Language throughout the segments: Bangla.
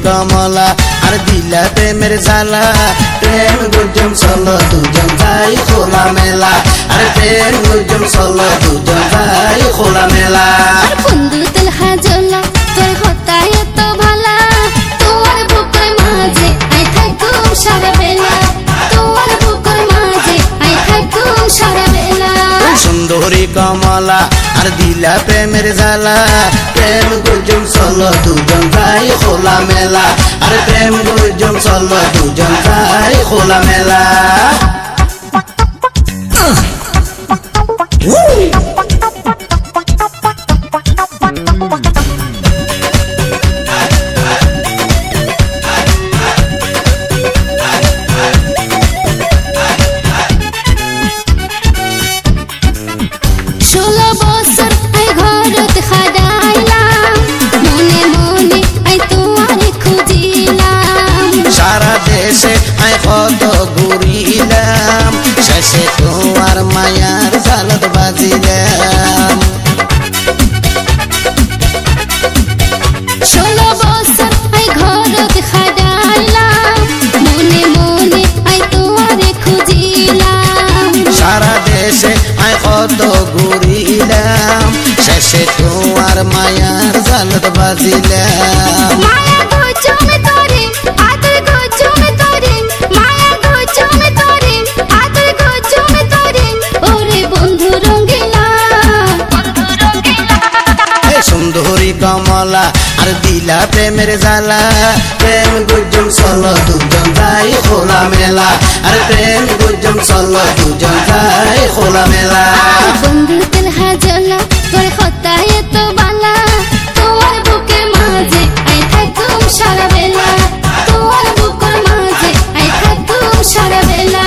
कमला और दिला प्रेमेर जाला प्रेम गुजम चलो दुजन जाई खोला मेला और प्रेम गुजम चलो दुजन जाई खोला मेला बंधु दिल हाजला তোর হতায় তো ভালা তোমার বুকের মাঝে আই থাকুম সারা বেলা তোমার বুকের মাঝে আই থাকুম সারা বেলা সুন্দরী কমলা আর দিলা প্রেমের জালা প্রেম গুজম চলো দুজন যাই খোলা মেলা আর প্রেম গুজম চলো দুজন যাই খোলা মেলা কত ঘুরিলাম শেষে তোমার মায়ার জালত বাজিলাম 16 বছর আই ঘরত খাডাইলাম মনে মনে আই তোমারে খুঁজিলাম সারা দেশে আই কত ঘুরিলাম শেষে তোমার মায়ার জালত বাজিলাম মায়া গজমে তোরে আদর গজমে তোরে মায়া গজমে তোরে আদর গজমে তোরে ওরে বন্ধু রঙ্গিলা এ সুন্দরী কমলা আর দিলা প্রেমের জালা প্রেম গুজম চলো দুজন যাই খোলা মেলা আর প্রেম গুজম চলো দুজন যাই খোলা মেলা বন্ধু দিল হাজলা তোর হতায় তো বালা তোমার বুকের মাঝে আই থাকুম সারা বেলা তোমার বুকের মাঝে আই থাকুম সারা বেলা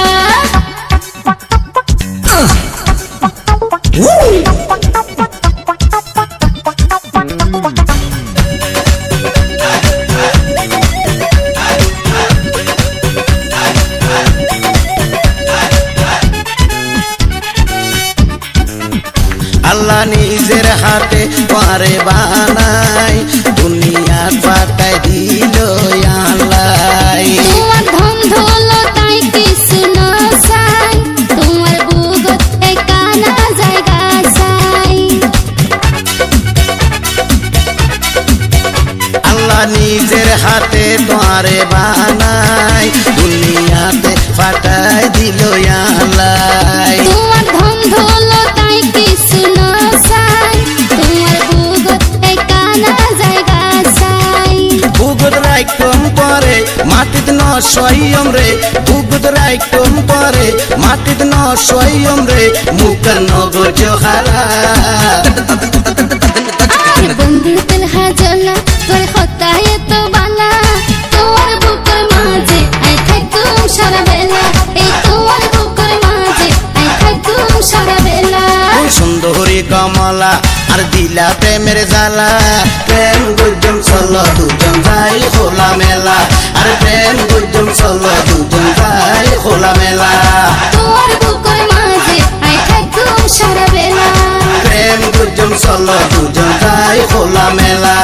আল্লাহ নিজের হাতে পারে বানাই দুনিয়া পাতায় দিল আল্লাহ তোমার ধন দৌলতাই কিছু না চাই তোমার বুকত একানা জায়গা চাই আল্লাহ নিজের হাতে পারে বানাই দুনিয়াতে পাতায় দিল আল্লাহ তোমার ধন দৌলতাই কিছু না চাই তোমার বুকত একানা জায়গা চাই বুগত রাইকম পরে মাটিত ন সয়ম রে বুগত রাইকম পরে মাটিত ন সয়ম রে মুখের নগর জোহারা বন্ধু দিল হাজলা তোর হতায় তো বালা তোমার বুকের মাঝে আই থাকুম সারা বেলা এই তোমার বুকের মাঝে আই থাকুম সারা বেলা সুন্দরী কমলা আর দিলা প্রেমের জালা প্রেম গুজম চলো দুজন যাই খোলা মেলা আর প্রেম গুজম চলো দুজন যাই খোলা মেলা তোমার বুকের মাঝে আই থাকুম সারা বেলা প্রেম গুজম চলো দুজন যাই খোলা মেলা